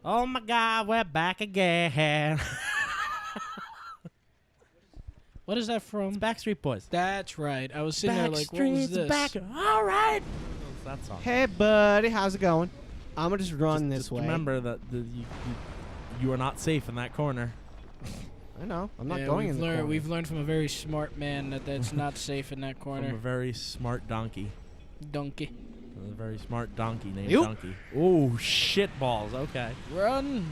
Oh my God, we're back again. What is that from? It's Backstreet Boys. That's right. I was sitting there like, what was this? Back. All right. What's that song? Hey, buddy, how's it going? I'm gonna just run this Just way. remember that you are not safe in that corner. I know. I'm not Yeah, going in the corner. We've learned from a very smart man that that's not safe in that corner. From a very smart donkey. Donkey. A very smart donkey named You. Donkey. Oh, shit balls. Okay. Run.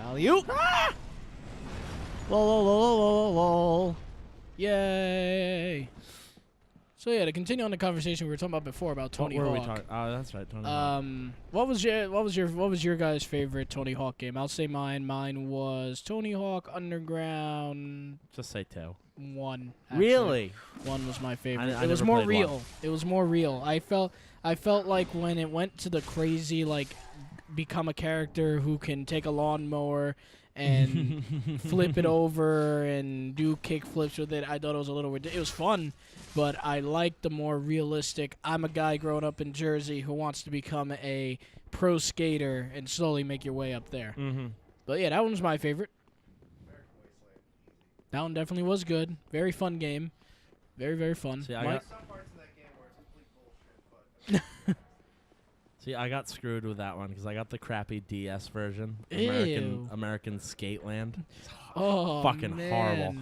Alley-oop. Ah! Lol, lol, lol, lol, lol. Yay. So yeah, to continue on the conversation we were talking about before about Tony what were we Hawk. talking? Oh, that's right, Tony Hawk. What was your guys' favorite Tony Hawk game? I'll say mine. Mine was Tony Hawk Underground Just say 2. 1. Actually. Really? 1 was my favorite. I It was never more played real. 1. It was more real. I felt like when it went to the crazy, like, become a character who can take a lawnmower and flip it over and do kick flips with it, I thought it was a little ridiculous. It was fun, but I liked the more realistic, I'm a guy growing up in Jersey who wants to become a pro skater and slowly make your way up there. Mm-hmm. But yeah, that one was my favorite. That one definitely was good. Very fun game. Very, very fun. See, Mike? Some parts of that game where it's complete bullshit, but See, I got screwed with that one because I got the crappy DS version. Ew. American Skateland. Oh, Fucking man.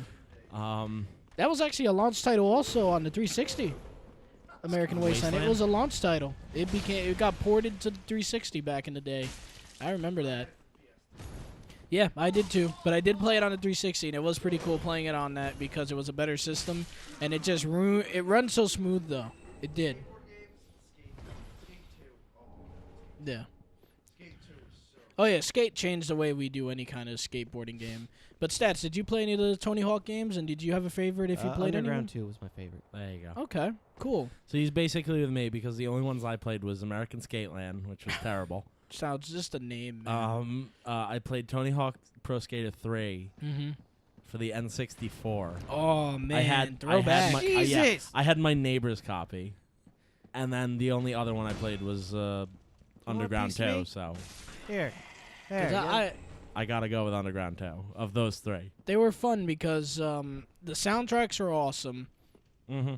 horrible. That was actually a launch title also on the 360. American Wasteland. It Wasteland? was a launch title. It got ported to the 360 back in the day. I remember that. Yeah, I did too. But I did play it on the 360, and it was pretty cool playing it on that because it was a better system, and it just it runs so smooth though. It did. Yeah. Oh yeah, Skate changed the way we do any kind of skateboarding game. But Stats, did you play any of the Tony Hawk games, and did you have a favorite if you played any? Underground 2 was my favorite. There you go. Okay, cool. So he's basically with me because the only ones I played was American Skateland, which was terrible. Sounds just a name, man. I played Tony Hawk Pro Skater 3 for the N64. Oh man, I had throwback. my, Jesus! I had my neighbor's copy, and then the only other one I played was Underground piece of 2. me? So Here. 'Cause There. I gotta go with Underground 2 of those 3. they were fun because the soundtracks are awesome. Mm-hmm.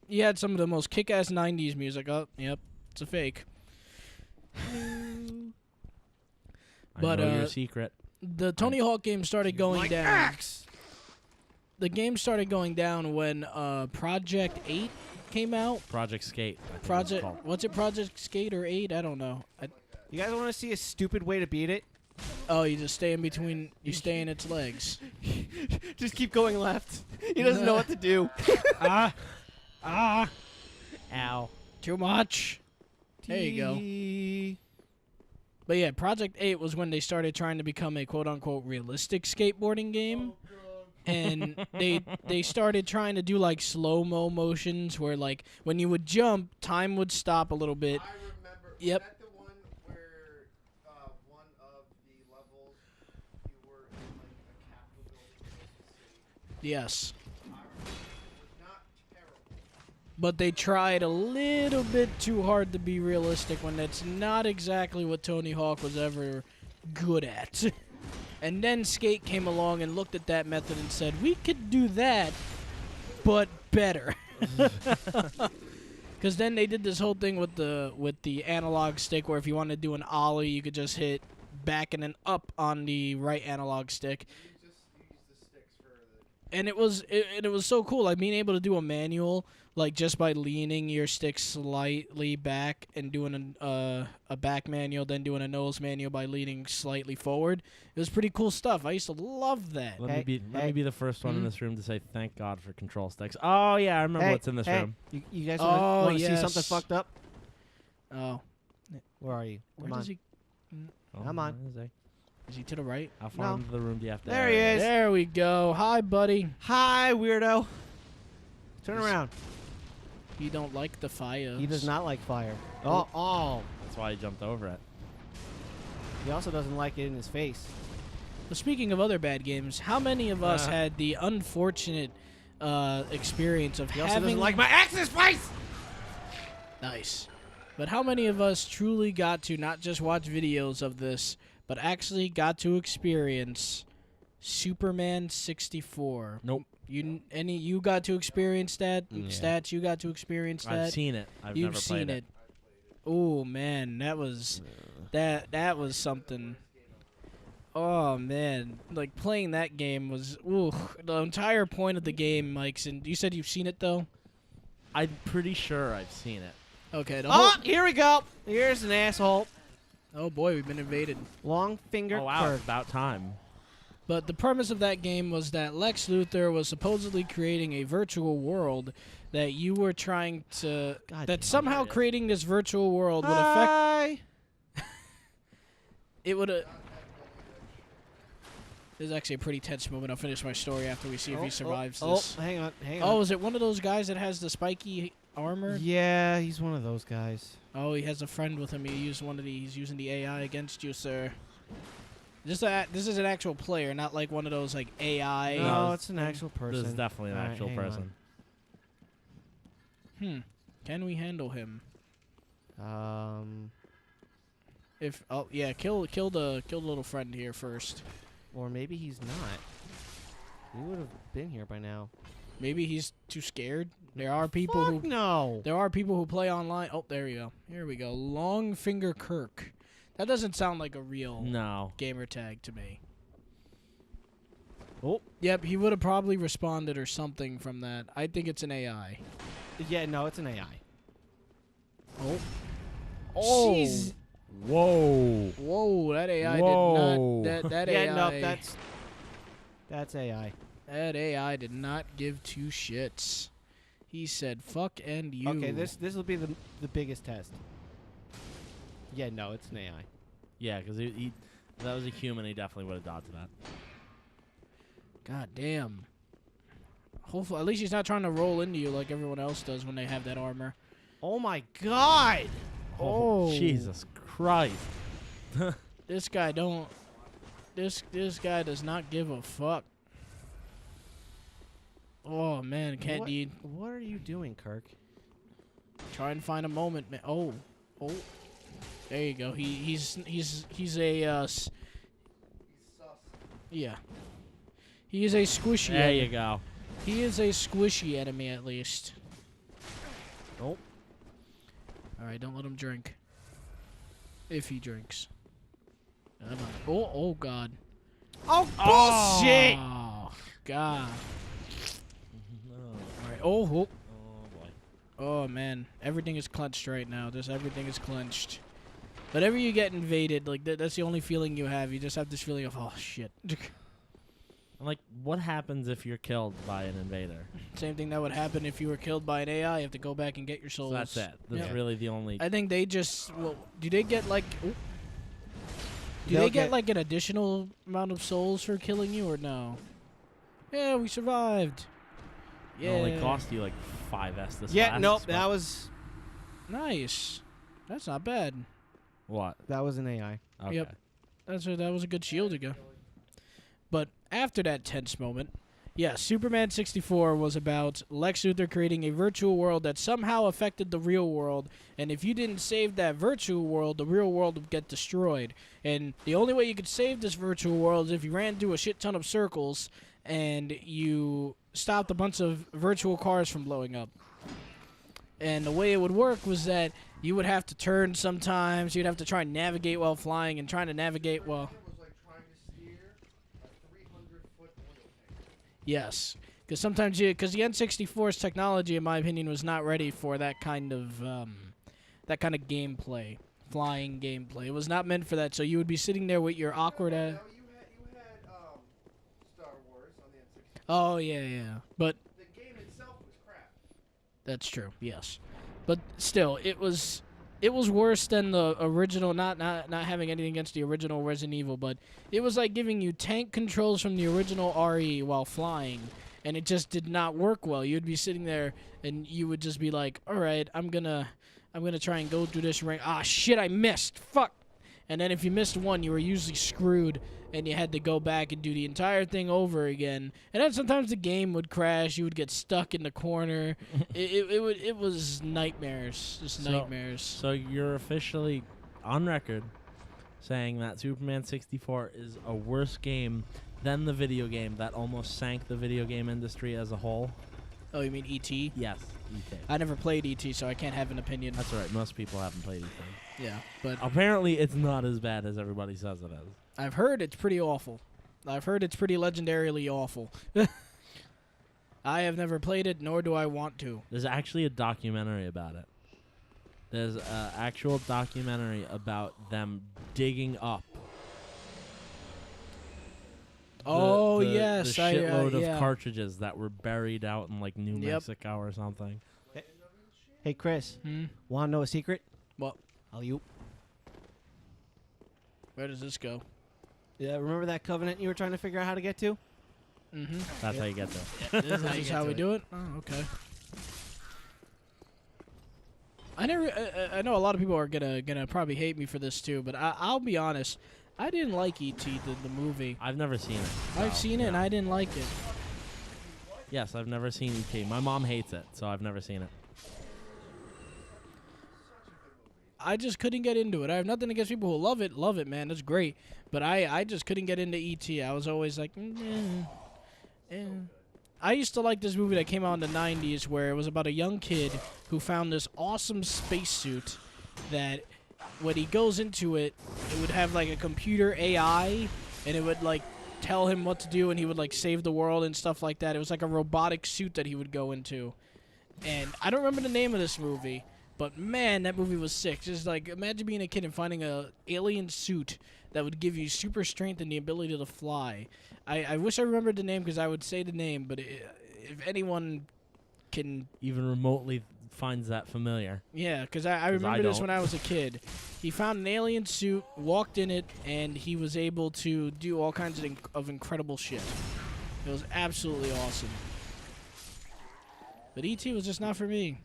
You had some of the most kick-ass 90s music. Oh, yep, it's a fake. But, I know your secret. The Tony Hawk game started going My down. axe! The game started going down when Project 8 came out. Project Skate. I think it's called. What's it? Project Skate or 8? I don't know. You guys want to see a stupid way to beat it? Oh, you just stay in between. You stay in its legs. Just keep going left. He doesn't know what to do. Ow. Too much. There you go. But yeah, Project 8 was when they started trying to become a quote-unquote realistic skateboarding game. And they started trying to do like slow-mo motions where like when you would jump, time would stop a little bit. I remember. Yep. Was that the one where one of the levels you were in like a Capitol building in the city? Yes. I remember. It was not terrible. But they tried a little bit too hard to be realistic when that's not exactly what Tony Hawk was ever good at. And then Skate came along and looked at that method and said, we could do that, but better. Because then they did this whole thing with the analog stick where if you wanted to do an ollie, you could just hit back and then up on the right analog stick. You just use the sticks for the. And it was so cool, like being able to do a manual, like just by leaning your stick slightly back and doing a back manual, then doing a nose manual by leaning slightly forward. It was pretty cool stuff. I used to love that. Let me be the first one in this room to say thank God for control sticks. Oh yeah, I remember what's in this room. You guys Oh, want to see yes. something fucked up? Oh, Where are you? where Come does on. he? Oh, Come on. where is Is he to the right? How far into the room do you have to? There he is. There we go. Hi, buddy. Hi, weirdo. Turn around. You don't like the fire. He does not like fire. Oh. That's why I jumped over it. He also doesn't like it in his face. Well, speaking of other bad games, how many of us had the unfortunate experience of He also having doesn't like my axis face! Nice. But how many of us truly got to not just watch videos of this, but actually got to experience Superman 64. Nope. You got to experience that? Yeah. Stats, you got to experience that? I've seen it. I've You've never seen played it. Oh man, that was something. Oh man, like playing that game was the entire point of the game, Mike's. And you said you've seen it though. I'm pretty sure I've seen it. Okay. Oh, here we go. Here's an asshole. Oh boy, we've been invaded. Long finger Oh wow, Kirk. it's about time. But the premise of that game was that Lex Luthor was supposedly creating a virtual world that you were trying to. God That damn. somehow creating this virtual world would affect. Hi. It would. This is actually a pretty tense moment. I'll finish my story after we see if he survives this. Oh, hang on. Oh, is it one of those guys that has the spiky armor? Yeah, he's one of those guys. Oh, he has a friend with him. He's using the AI against you, sir. This is an actual player, not like one of those like AI. No, it's an actual person. This is definitely an All right, actual hang person. Can we handle him? Kill Kill the little friend here first. or maybe he's not. We would have been here by now. Maybe he's too scared. There are people who no. There are people who play online. Oh, there you go. Here we go. Long Finger Kirk. That doesn't sound like a real No. gamer tag to me. Oh. Yep, he would have probably responded or something from that. I think it's an AI. Yeah, no, it's an AI. Oh. Jeez. Whoa. Whoa, that AI Whoa. did not. That Yeah, AI. no, that's AI. That AI did not give two shits. He said, "Fuck and you." Okay, this will be the biggest test. Yeah, no, it's an AI. Yeah, because he if that was a human, he definitely would have dodged that. God damn. Hopefully, at least he's not trying to roll into you like everyone else does when they have that armor. Oh my God! Oh. Jesus Christ. This guy don't. This guy does not give a fuck. Oh man, can't you What are you doing, Kirk? try and find a moment, man? Oh, there you go. He's a He's sus. yeah. He is a squishy. There enemy. you go. He is a squishy enemy at least. Oh. All right, don't let him drink. If he drinks. Oh God. Oh, bullshit! Oh God. No. All right. Oh. Oh boy. Oh man, everything is clenched right now. Everything is clenched. Whenever you get invaded, like that's the only feeling you have. You just have this feeling of, oh shit. I'm like, what happens if you're killed by an invader? Same thing that would happen if you were killed by an AI. You have to go back and get your souls. So that's it. That's Yeah. really the only. I think they just. Well, do they get like? Do They'll they get get- like an additional amount of souls for killing you or no? Yeah, we survived. It Yeah. only cost you like 5 Estus. Yeah, nope, but- that was Nice. That's not bad. What? an AI. Okay. Yep. That was a good shield to go. But after that tense moment, yeah, Superman 64 was about Lex Luthor creating a virtual world that somehow affected the real world, and if you didn't save that virtual world, the real world would get destroyed. And the only way you could save this virtual world is if you ran through a shit ton of circles and you stopped a bunch of virtual cars from blowing up. And the way it would work was that you would have to turn sometimes, you'd have to try and navigate while flying, and trying to navigate while... It was like trying to steer a 300-foot oil tanker. Yes, because sometimes because the N64's technology, in my opinion, was not ready for that kind of gameplay, flying gameplay. It was not meant for that. So you would be sitting there with your awkward. No, you had Star Wars on the N64. Oh yeah, but The game itself was crap. that's true. Yes, but still, it was worse than the original. Not having anything against the original Resident Evil, but it was like giving you tank controls from the original RE while flying, and it just did not work well. You'd be sitting there, and you would just be like, "All right, I'm gonna try and go through this ring. Ah, shit, I missed. Fuck." And then if you missed one, you were usually screwed, and you had to go back and do the entire thing over again. And then sometimes the game would crash. You would get stuck in the corner. It was nightmares, just nightmares. So you're officially on record saying that Superman 64 is a worse game than the video game that almost sank the video game industry as a whole. Oh, you mean E.T.? Yes, E.T. I never played E.T., so I can't have an opinion. That's all right. Most people haven't played E.T. Yeah, but Apparently, it's not as bad as everybody says it is. I've heard it's pretty awful. I've heard it's pretty legendarily awful. I have never played it, nor do I want to. There's actually a documentary about it. There's an actual documentary about them digging up. The yes, shitload yeah. of cartridges that were buried out in like New Yep. Mexico or something. Hey, Chris. Hmm? Want to know a secret? What? Alley-oop. Where does this go? Yeah, remember that covenant you were trying to figure out how to get to? Mm-hmm. That's how you get there. This is how we do it? Oh, okay. I know a lot of people are gonna probably hate me for this too, but I'll be honest. I didn't like E.T. the movie. I've never seen it. I've so, seen it and yeah. I didn't like it. Yes, I've never seen E.T. My mom hates it, so I've never seen it. I just couldn't get into it. I have nothing against people who love it, man. That's great. But I just couldn't get into E.T. I was always like, I used to like this movie that came out in the 90s where it was about a young kid who found this awesome spacesuit that when he goes into it, it would have like a computer AI and it would like tell him what to do and he would like save the world and stuff like that. It was like a robotic suit that he would go into. And I don't remember the name of this movie, but man, that movie was sick. Just like imagine being a kid and finding a alien suit that would give you super strength and the ability to fly. I wish I remembered the name because I would say the name, but if anyone can... Even remotely finds that familiar. Yeah, because I remember this don't. when I was a kid. He found an alien suit, walked in it, and he was able to do all kinds of incredible shit. It was absolutely awesome. But E.T. was just not for me.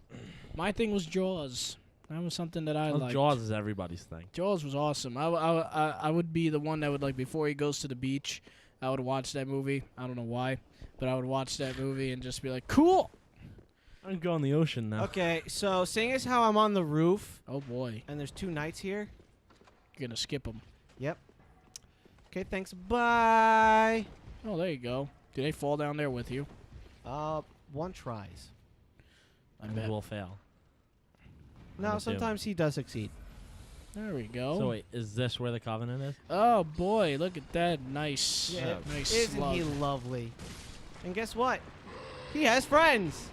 My thing was Jaws. That was something that I liked. Jaws is everybody's thing. Jaws was awesome. I would be the one that would, like, before he goes to the beach, I would watch that movie. I don't know why, but I would watch that movie and just be like, cool! I'm going the ocean now. Okay, so seeing as how I'm on the roof Oh, boy. and there's 2 knights here. You're going to skip them. Yep. Okay, thanks. Bye. Oh, there you go. Do they fall down there with you? One tries. I And bet. will fail. No, I'm assuming. sometimes he does succeed. There we go. So wait, is this where the Covenant is? Oh, boy. Look at that. Nice. Yeah, Nice isn't slug. he lovely? And guess what? He has friends.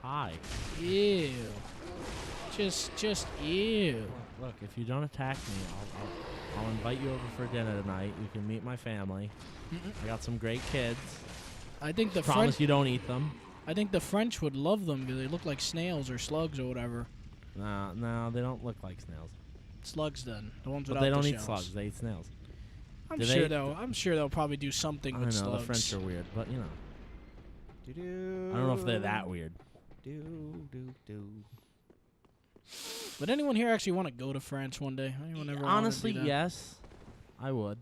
Hi. Ew. Just ew. Look, if you don't attack me, I'll invite you over for dinner tonight. You can meet my family. I got some great kids. I think the Promise French. you don't eat them. I think the French would love them because they look like snails or slugs or whatever. No, they don't look like snails. Slugs, then the ones But without they don't the eat shells. slugs. They eat snails. I'm Do sure they- though. I'm sure they'll probably do something I with know slugs. the French are weird, but you know, Do-do. I don't know if they're that weird. Do. Would anyone here actually want to go to France one day? Anyone ever? wanna Honestly, do that? yes, I would.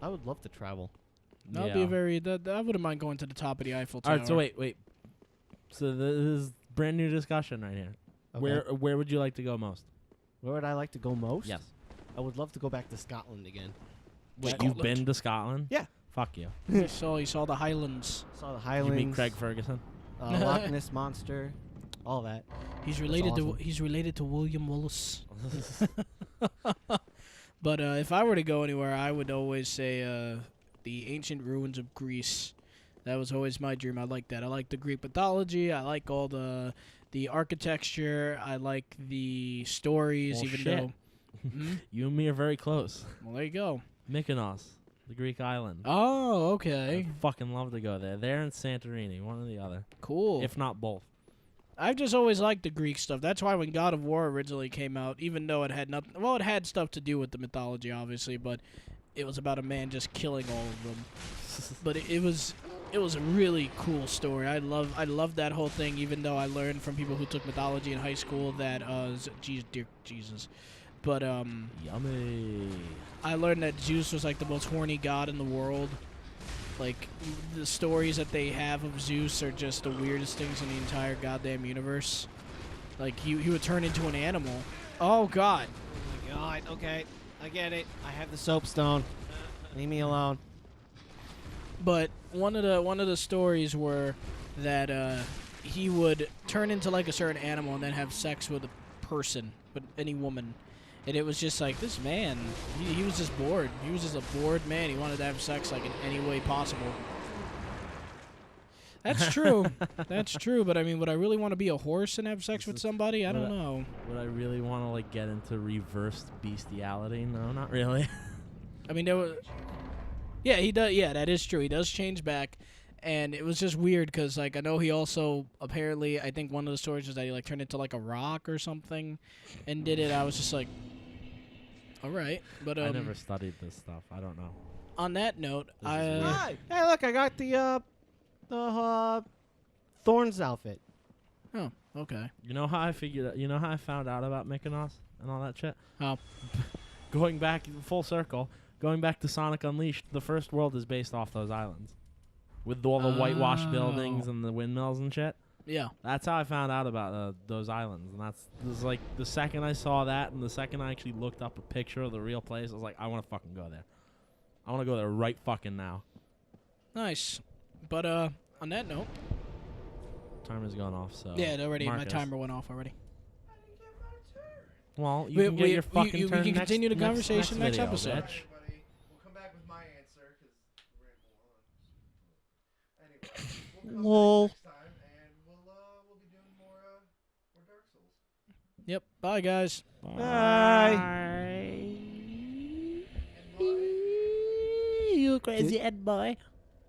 I would love to travel. That would be a very. I wouldn't mind going to the top of the Eiffel Tower. All right, so wait. So this is brand new discussion right here. Okay. Where would you like to go most? Where would I like to go most? Yes. I would love to go back to Scotland again. Wait, Scotland. you've been to Scotland? Yeah. Fuck you. You saw the Highlands. Saw the You Highlands. meet Craig Ferguson? Loch Ness Monster. All that. He's related awesome. to William Wallace. But if I were to go anywhere, I would always say the ancient ruins of Greece. That was always my dream. I like that. I like the Greek mythology. I like all the architecture. I like the stories, Well, even shit. though. Hmm? You and me are very close. Well, there you go. Mykonos, the Greek island. Oh, okay. I'd fucking love to go there. There and Santorini, one or the other. Cool. If not both. I've just always liked the Greek stuff. That's why when God of War originally came out, even though it had nothing, well, it had stuff to do with the mythology, obviously, but it was about a man just killing all of them. But it was a really cool story. I love that whole thing. Even though I learned from people who took mythology in high school that, dear Jesus, but Yummy. I learned that Zeus was like the most horny god in the world. Like, the stories that they have of Zeus are just the weirdest things in the entire goddamn universe. Like, he would turn into an animal. Oh, God. Oh my god. Okay. I get it. I have the soapstone. Leave me alone. But one of the stories were that he would turn into like a certain animal and then have sex with a person, with any woman. And it was just like this man, he was just bored. He was just a bored man. He wanted to have sex like in any way possible. That's true. That's true. But I mean, would I really want to be a horse and have sex with somebody? I don't know. Would I really want to like get into reversed bestiality? No, not really. I mean, there was. Yeah, he does. Yeah, that is true. He does change back, and it was just weird because like I know he also apparently I think one of the stories was that he like turned into like a rock or something, and did it. I was just like, all right, but I never studied this stuff. I don't know. On that note, This is weird. Hi. Hey, look, I got the Thorns outfit. Oh, okay. You know how I figured? You know how I found out about Mykonos and all that shit? Oh. Going back full circle, going back to Sonic Unleashed, the first world is based off those islands, with all the whitewashed buildings and the windmills and shit. Yeah. That's how I found out about those islands, and this is like the second I saw that, and the second I actually looked up a picture of the real place, I was like, I want to fucking go there. I want to go there right fucking now. Nice. But on that note, Timer's gone off, so yeah, already Marcus. my timer went off already. Well, you can get your fucking we turn can next, continue the conversation next video, episode. bitch. Everybody, we'll come back with my answer because we're ramble on. Anyway, we'll come Lol. back next time and we'll be doing more Dark Souls. Yep. Bye, guys. Bye. And boy, You crazy head boy.